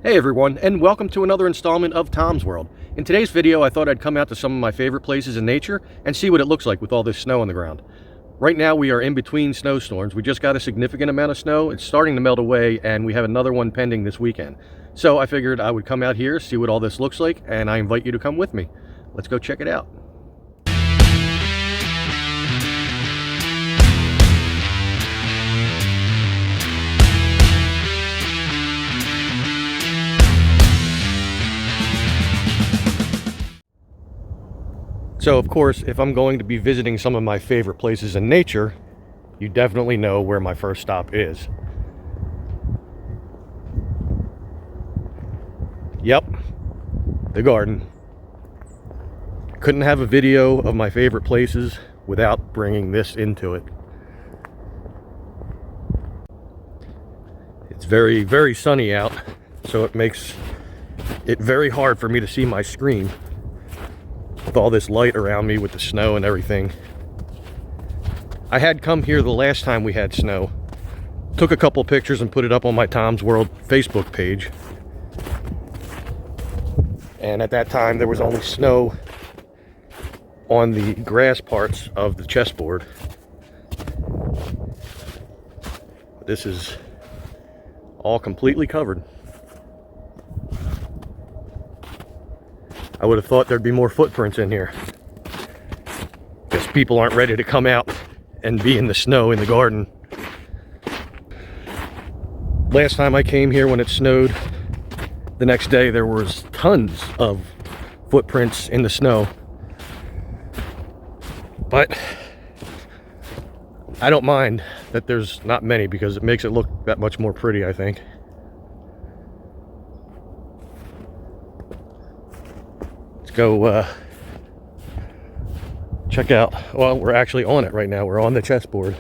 Hey everyone, and welcome to another installment of Tom's World. In today's video, I thought I'd come out to some of my favorite places in nature and see what it looks like with all this snow on the ground. Right now we are in between snowstorms. We just got a significant amount of snow. It's starting to melt away, and we have another one pending this weekend. So I figured I would come out here, see what all this looks like, and I invite you to come with me. Let's go check it out. So of course, if I'm going to be visiting some of my favorite places in nature, you definitely know where my first stop is. Yep, the garden. Couldn't have a video of my favorite places without bringing this into it. It's very, very sunny out, so it makes it very hard for me to see my screen with all this light around me with the snow and everything. I had come here the last time we had snow, took a couple pictures and put it up on my Tom's World Facebook page, and at that time there was only snow on the grass parts of the chessboard. This is all completely covered. I would have thought there'd be more footprints in here, because people aren't ready to come out and be in the snow in the garden. Last time I came here when it snowed, the next day there was tons of footprints in the snow. But I don't mind that there's not many, because it makes it look that much more pretty, I think. Let's go check out, well, we're actually on it right now. We're on the chessboard.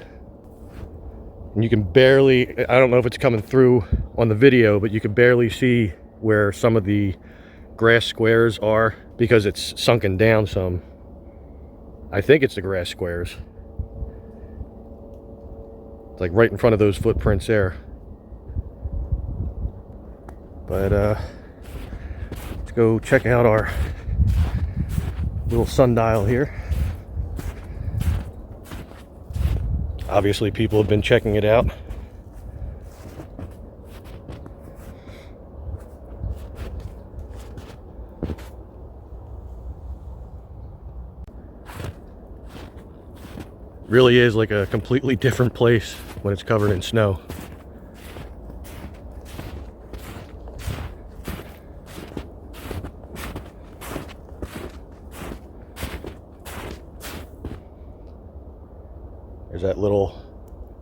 And you can barely, I don't know if it's coming through on the video, but you can barely see where some of the grass squares are because it's sunken down some. I think it's the grass squares. It's like right in front of those footprints there. But let's go check out our little sundial here. Obviously people have been checking it out. Really is like a completely different place when it's covered in snow. There's that little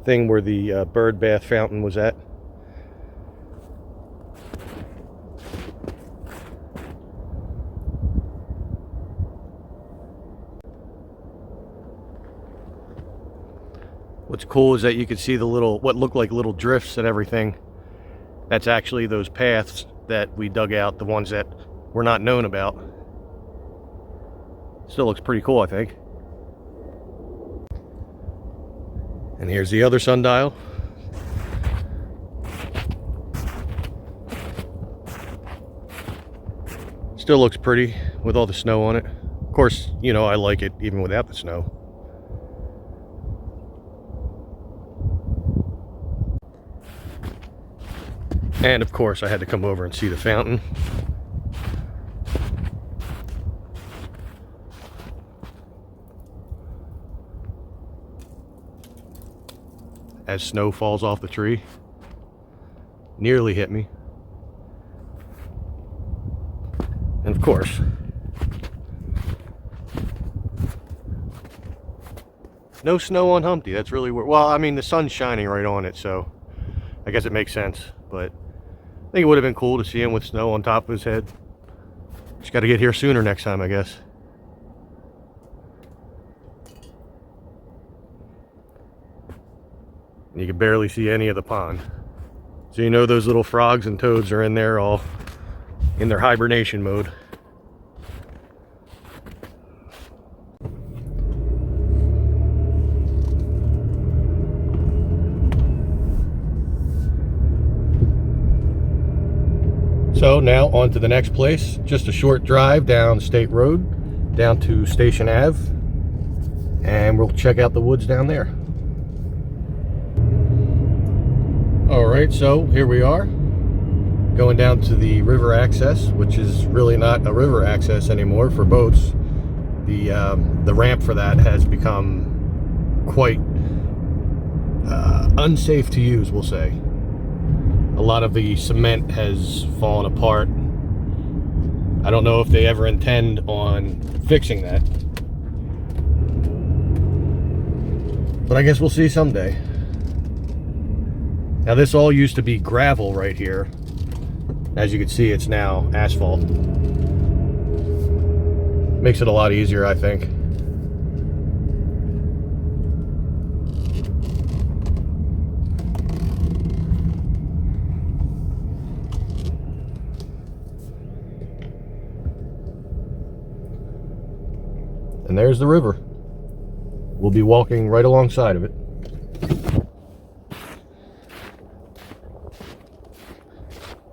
thing where the bird bath fountain was at. What's cool is that you can see the little, what looked like little drifts and everything. That's actually those paths that we dug out, the ones that were not known about. Still looks pretty cool, I think. And here's the other sundial. Still looks pretty with all the snow on it. Of course, you know, I like it even without the snow. And of course, I had to come over and see the fountain. As snow falls off the tree. Nearly hit me. And of course, no snow on Humpty. That's really weird. Well, I mean, the sun's shining right on it, so I guess it makes sense. But I think it would have been cool to see him with snow on top of his head. Just got to get here sooner next time, I guess. And you can barely see any of the pond. So you know those little frogs and toads are in there all in their hibernation mode. So now on to the next place. Just a short drive down State Road, down to Station Ave, and we'll check out the woods down there. Alright, so here we are, going down to the river access, which is really not a river access anymore for boats. The ramp for that has become quite unsafe to use, we'll say. A lot of the cement has fallen apart. I don't know if they ever intend on fixing that, but I guess we'll see someday. Now this all used to be gravel right here. As you can see, it's now asphalt. Makes it a lot easier, I think. And there's the river. We'll be walking right alongside of it.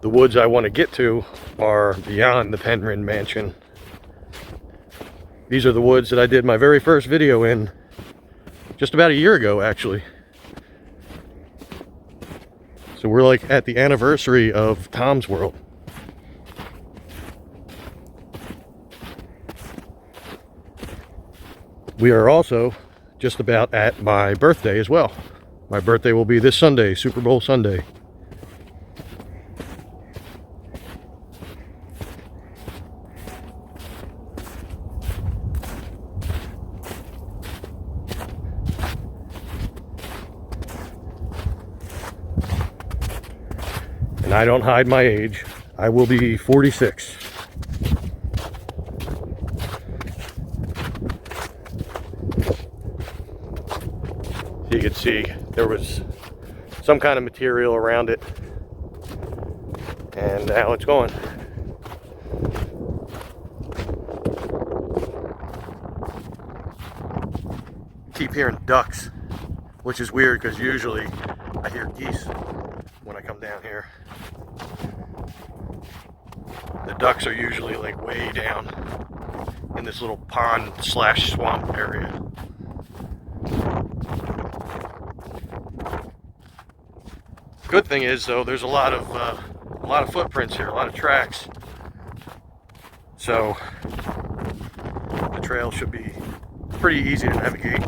The woods I want to get to are beyond the Penryn Mansion. These are the woods that I did my very first video in just about a year ago, actually. So we're like at the anniversary of Tom's World. We are also just about at my birthday as well. My birthday will be this Sunday, Super Bowl Sunday. And I don't hide my age. I will be 46. You can see there was some kind of material around it, and now it's gone. Keep hearing ducks, which is weird because usually I hear geese when I come down here. The ducks are usually like way down in this little pond slash swamp area. Good thing is though, there's a lot of footprints here, a lot of tracks. So the trail should be pretty easy to navigate,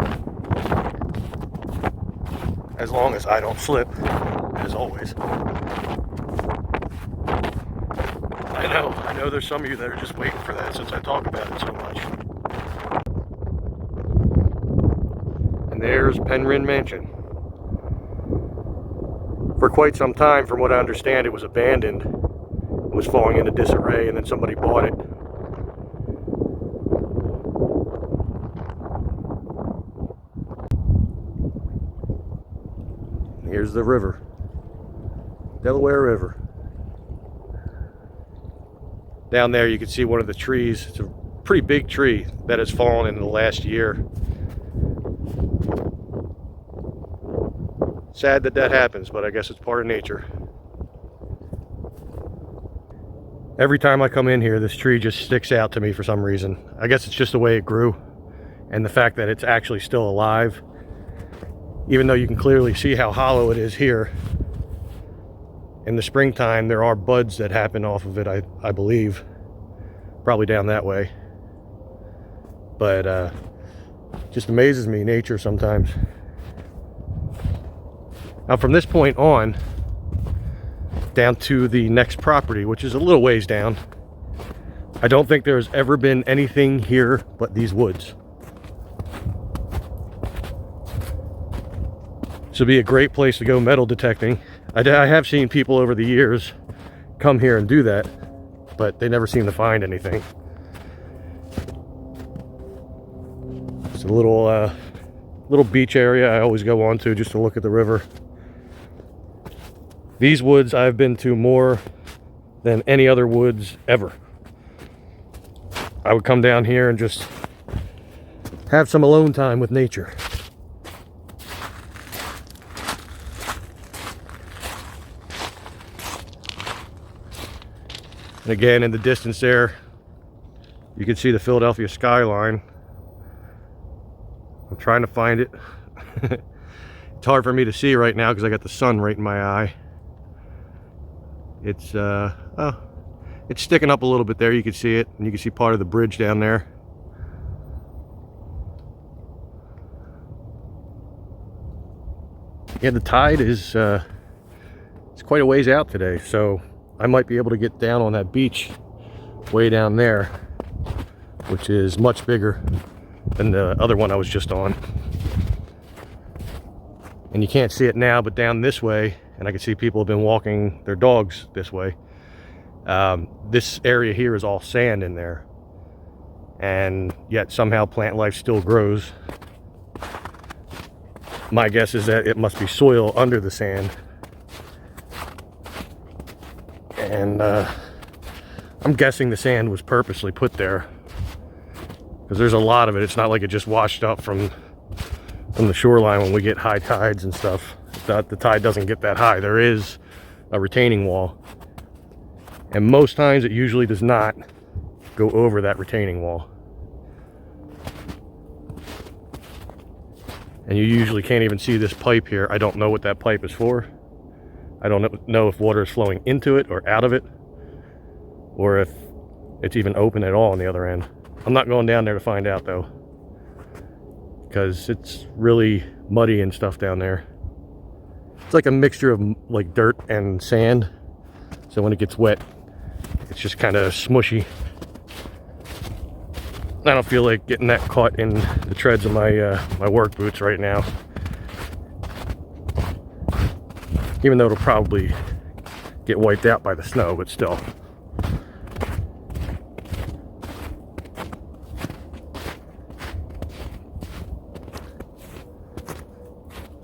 as long as I don't slip, as always. I know there's some of you that are just waiting for that since I talk about it so much. And there's Penryn Mansion. For quite some time, from what I understand, it was abandoned. It was falling into disarray, and then somebody bought it. Here's the river, Delaware River. Down there you can see one of the trees. It's a pretty big tree that has fallen in the last year. Sad that that happens, but I guess it's part of nature. Every time I come in here, this tree just sticks out to me for some reason. I guess it's just the way it grew, and the fact that it's actually still alive. Even though you can clearly see how hollow it is here. In the springtime, there are buds that happen off of it, I believe. Probably down that way. But just amazes me, nature sometimes. Now from this point on, down to the next property, which is a little ways down, I don't think there's ever been anything here but these woods. This would be a great place to go metal detecting. I have seen people over the years come here and do that, but they never seem to find anything. It's a little beach area I always go on to just to look at the river. These woods I've been to more than any other woods ever. I would come down here and just have some alone time with nature. And again, in the distance there, you can see the Philadelphia skyline. I'm trying to find it. It's hard for me to see right now because I got the sun right in my eye. It's it's sticking up a little bit there. You can see it, and you can see part of the bridge down there. Yeah, the tide is it's quite a ways out today, so I might be able to get down on that beach way down there, which is much bigger than the other one I was just on. And you can't see it now, but down this way, and I can see people have been walking their dogs this way. This area here is all sand in there, and yet somehow plant life still grows. My guess is that it must be soil under the sand. And I'm guessing the sand was purposely put there, because there's a lot of it. It's not like it just washed up from the shoreline when we get high tides and stuff. The tide doesn't get that high. There is a retaining wall, and most times it usually does not go over that retaining wall. And you usually can't even see this pipe here. I don't know what that pipe is for. I don't know if water is flowing into it or out of it, or if it's even open at all on the other end. I'm not going down there to find out though, because it's really muddy and stuff down there. It's like a mixture of like dirt and sand, so when it gets wet, it's just kind of smushy. I don't feel like getting that caught in the treads of my my work boots right now, even though it'll probably get wiped out by the snow, but still.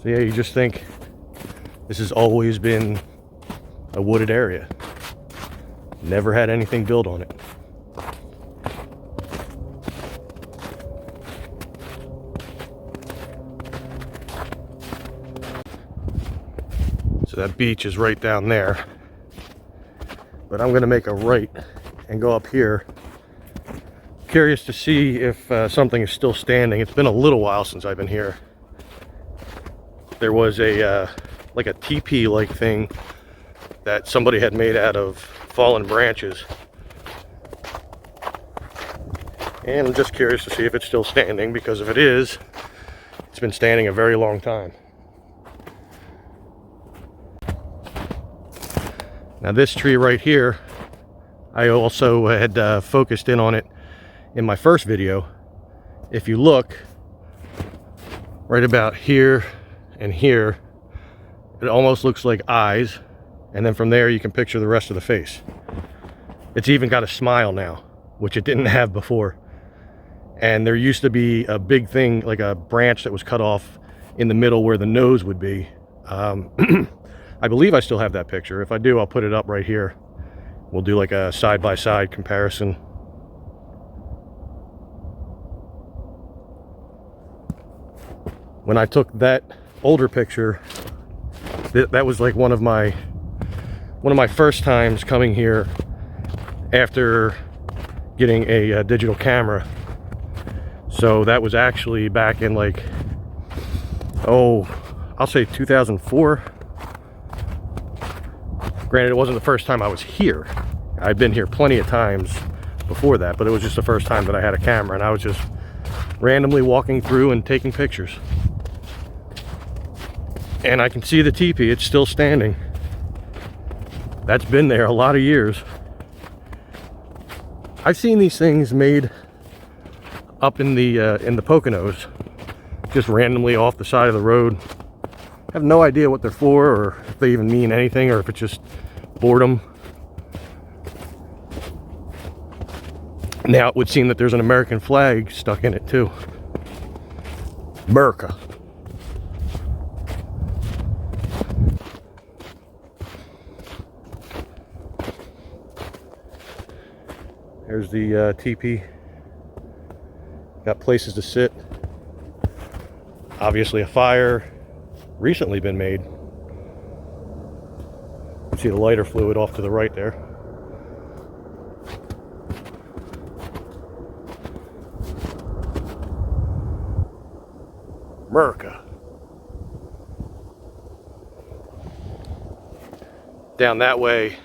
So yeah, you just think this has always been a wooded area. Never had anything built on it. So that beach is right down there. But I'm gonna make a right and go up here. Curious to see if something is still standing. It's been a little while since I've been here. There was a like a teepee like thing that somebody had made out of fallen branches, and I'm just curious to see if it's still standing, because if it is, it's been standing a very long time. Now this tree right here, I also had focused in on it in my first video. If you look right about here and here, it almost looks like eyes, and then from there you can picture the rest of the face. It's even got a smile now, which it didn't have before. And there used to be a big thing, like a branch that was cut off in the middle where the nose would be. I believe I still have that picture. If I do, I'll put it up right here. We'll do like a side-by-side comparison. When I took that older picture, that was like one of my first times coming here after getting a digital camera. So that was actually back in like, oh, I'll say 2004. Granted, it wasn't the first time I was here. I'd been here plenty of times before that, but it was just the first time that I had a camera, and I was just randomly walking through and taking pictures. And I can see the teepee, it's still standing. That's been there a lot of years. I've seen these things made up in the Poconos, just randomly off the side of the road. I have no idea what they're for, or if they even mean anything, or if it's just boredom. Now it would seem that there's an American flag stuck in it too. America. There's the teepee. Got places to sit. Obviously a fire recently been made. You see the lighter fluid off to the right there. America. Down that way,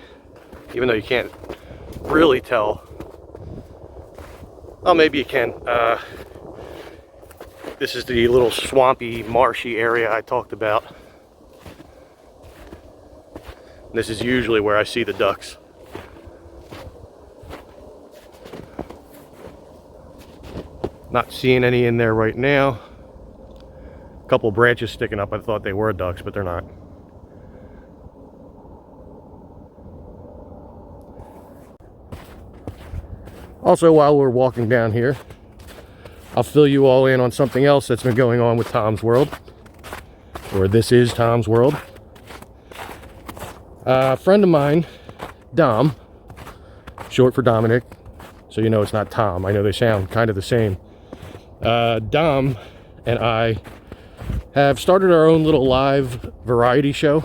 even though you can't really tell. Oh, maybe you can. This is the little swampy, marshy area I talked about. This is usually where I see the ducks. Not seeing any in there right now. A couple branches sticking up. I thought they were ducks, but they're not. Also, while we're walking down here, I'll fill you all in on something else that's been going on with Tom's World. Or this is Tom's World. A friend of mine, Dom, short for Dominic, so you know it's not Tom. I know they sound kind of the same. Dom and I have started our own little live variety show.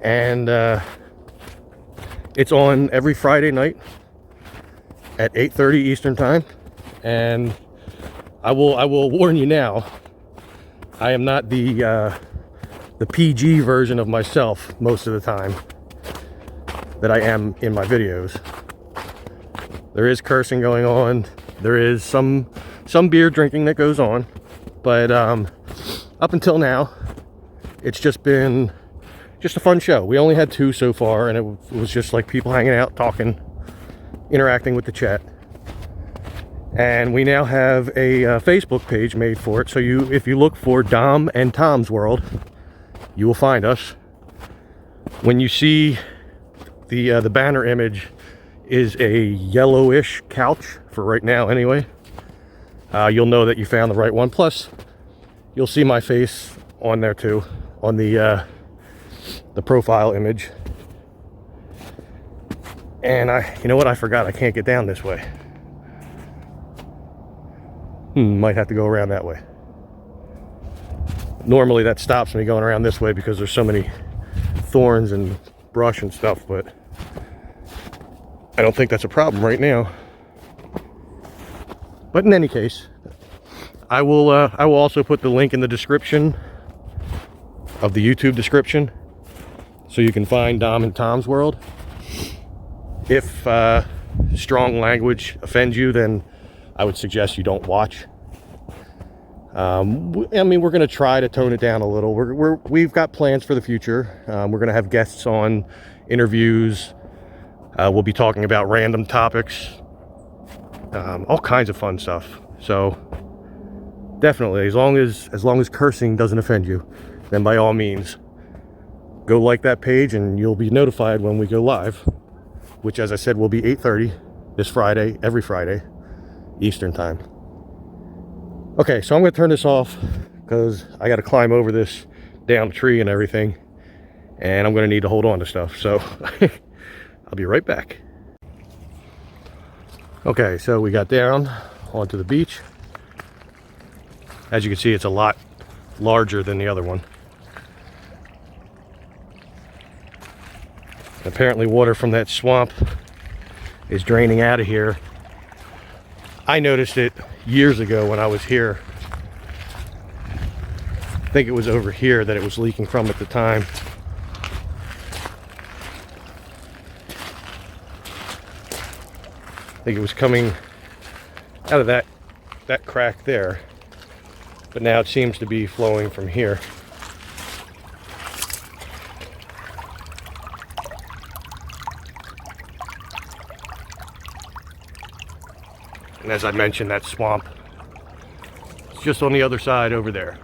And it's on every Friday night at 8:30 Eastern time. And I will warn you now, I am not the PG version of myself most of the time that I am in my videos. There is cursing going on. There is some beer drinking that goes on, but up until now, it's just been a fun show. We only had 2 so far, and it was just like people hanging out, talking, interacting with the chat. And we now have a Facebook page made for it. So if you look for Dom and Tom's World, you will find us. When you see the banner image is a yellowish couch for right now anyway, you'll know that you found the right one. Plus, you'll see my face on there too, on the profile image. And you know what? I forgot. I can't get down this way. Might have to go around that way. Normally that stops me going around this way because there's so many thorns and brush and stuff, but I don't think that's a problem right now. But in any case, I will also put the link in the description of the YouTube description so you can find Dom and Tom's World. If strong language offends you, then I would suggest you don't watch. I mean, we're going to try to tone it down a little. We've got plans for the future. We're going to have guests on, interviews. We'll be talking about random topics, all kinds of fun stuff. So definitely, as long as cursing doesn't offend you, then by all means, go like that page and you'll be notified when we go live, which, as I said, will be 8:30 this Friday, every Friday, Eastern time. Okay, so I'm going to turn this off because I got to climb over this damn tree and everything, and I'm going to need to hold on to stuff. So I'll be right back. Okay, so we got down onto the beach. As you can see, it's a lot larger than the other one. Apparently water from that swamp is draining out of here. I noticed it years ago when I was here. I think it was over here that it was leaking from at the time. I think it was coming out of that crack there, but now it seems to be flowing from here. And as I mentioned, that swamp is just on the other side over there.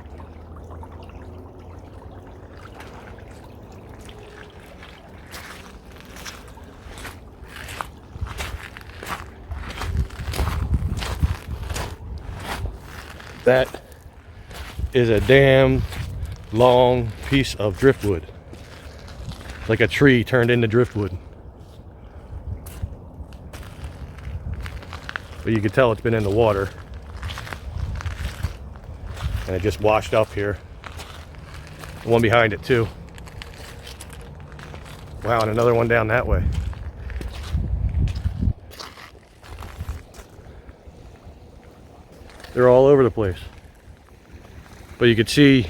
That is a damn long piece of driftwood. Like a tree turned into driftwood. But you can tell it's been in the water. And it just washed up here. The one behind it too. Wow, and another one down that way. They're all over the place. But you could see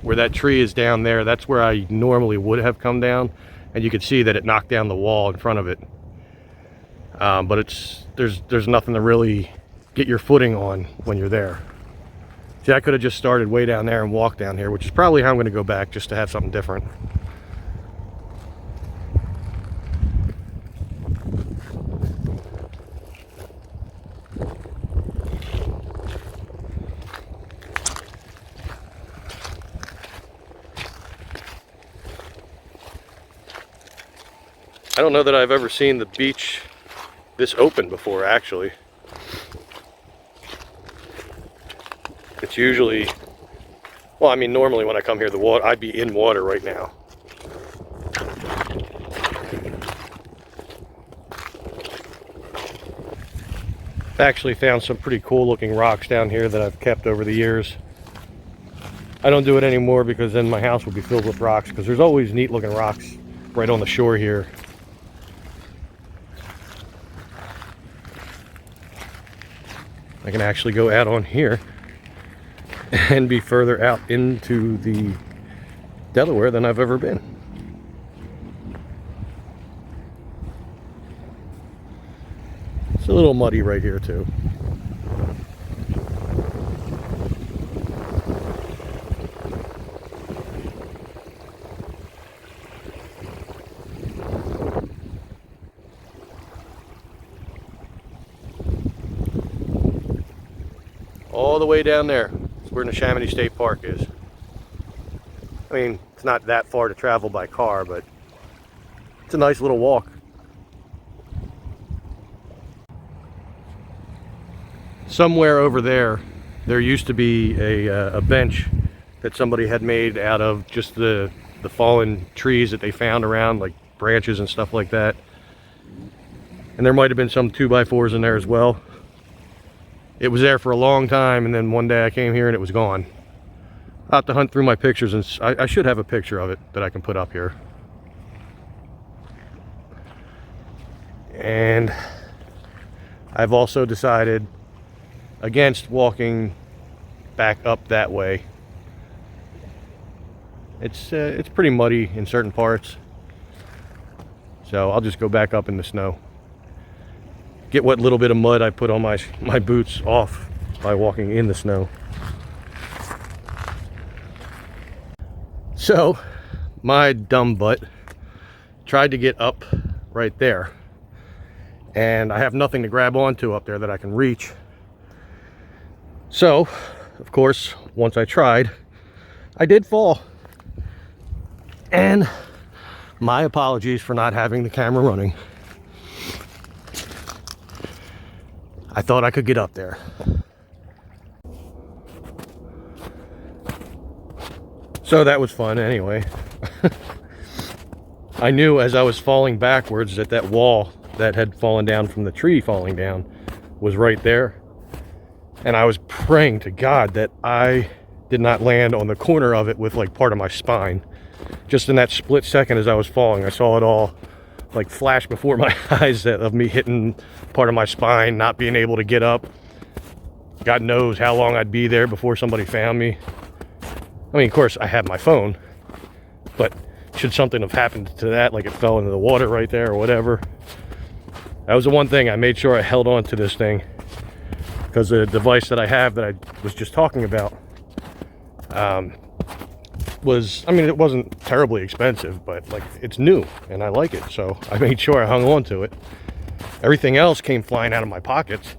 where that tree is down there. That's where I normally would have come down, and you could see that it knocked down the wall in front of it. But there's nothing to really get your footing on when you're there. See, I could have just started way down there and walked down here, which is probably how I'm going to go back, just to have something different. I don't know that I've ever seen the beach this open before, actually. It's usually, well, I mean, normally when I come here, the water, I'd be in water right now. I actually found some pretty cool looking rocks down here that I've kept over the years. I don't do it anymore because then my house would be filled with rocks, because there's always neat looking rocks right on the shore here. I can actually go out on here and be further out into the Delaware than I've ever been. It's a little muddy right here too. All the way down there is where Neshaminy State Park is. I mean, it's not that far to travel by car, but it's a nice little walk. Somewhere over there, there used to be a bench that somebody had made out of just the fallen trees that they found around, like branches and stuff like that. And there might have been some 2x4s in there as well. It was there for a long time, and then one day I came here and it was gone. I'll have to hunt through my pictures, and I should have a picture of it that I can put up here. And I've also decided against walking back up that way. It's pretty muddy in certain parts, so I'll just go back up in the snow. Get what little bit of mud I put on my boots off by walking in the snow. So my dumb butt tried to get up right there, and I have nothing to grab onto up there that I can reach. So of course, once I tried, I did fall. And my apologies for not having the camera running. I thought I could get up there. So that was fun anyway. I knew as I was falling backwards that that wall that had fallen down from the tree falling down was right there. And I was praying to God that I did not land on the corner of it with like part of my spine. Just in that split second as I was falling, I saw it all like flash before my eyes of me hitting part of my spine, not being able to get up. God knows how long I'd be there before somebody found me. I mean, of course, I had my phone, but should something have happened to that, like it fell into the water right there or whatever, that was the one thing I made sure I held on to this thing, because the device that I have that I was just talking about was, I mean, it wasn't terribly expensive, but like it's new and I like it, so I made sure I hung on to it. Everything else came flying out of my pockets.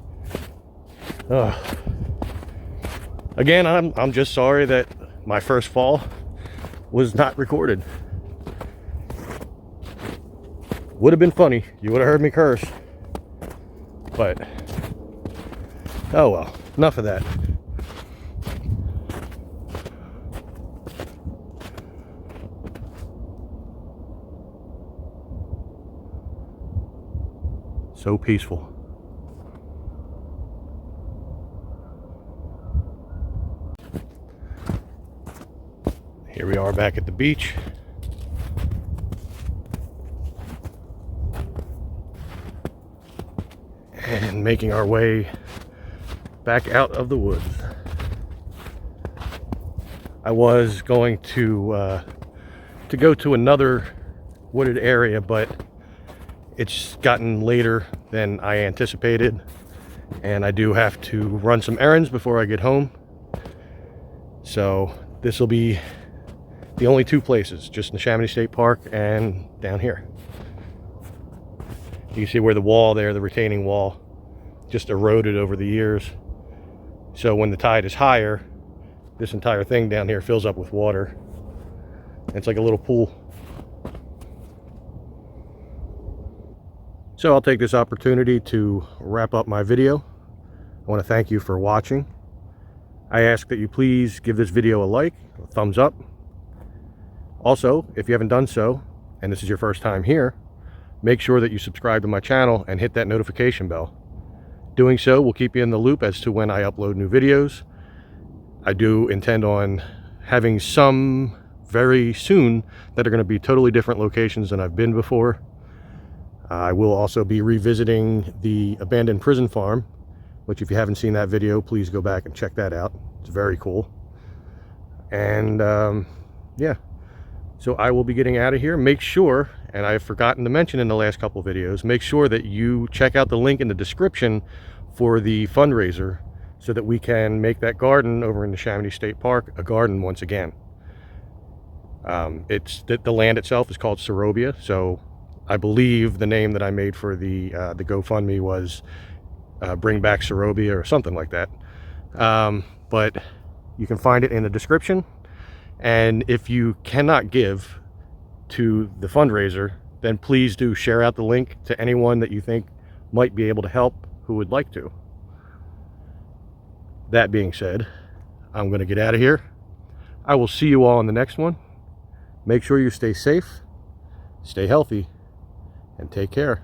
Again, I'm just sorry that my first fall was not recorded. Would have been funny. You would have heard me curse. But oh well, enough of that. So peaceful. Here we are back at the beach. And making our way back out of the woods. I was going to go to another wooded area, but it's gotten later than I anticipated, and I do have to run some errands before I get home. So this will be the only two places, just Neshaminy State Park and down here. You can see where the wall there, the retaining wall, just eroded over the years. So when the tide is higher, this entire thing down here fills up with water. It's like a little pool. So I'll take this opportunity to wrap up my video. I want to thank you for watching. I ask that you please give this video a like, a thumbs up. Also, if you haven't done so, and this is your first time here, make sure that you subscribe to my channel and hit that notification bell. Doing so will keep you in the loop as to when I upload new videos. I do intend on having some very soon that are going to be totally different locations than I've been before. I will also be revisiting the abandoned prison farm, which if you haven't seen that video, please go back and check that out. It's very cool. And yeah, so I will be getting out of here. Make sure, and I've forgotten to mention in the last couple videos, make sure that you check out the link in the description for the fundraiser so that we can make that garden over in the Neshaminy State Park a garden once again. The land itself is called Sarobia, so I believe the name that I made for the GoFundMe was Bring Back Sarobia or something like that. But you can find it in the description. And if you cannot give to the fundraiser, then please do share out the link to anyone that you think might be able to help who would like to. That being said, I'm going to get out of here. I will see you all in the next one. Make sure you stay safe, stay healthy, and take care.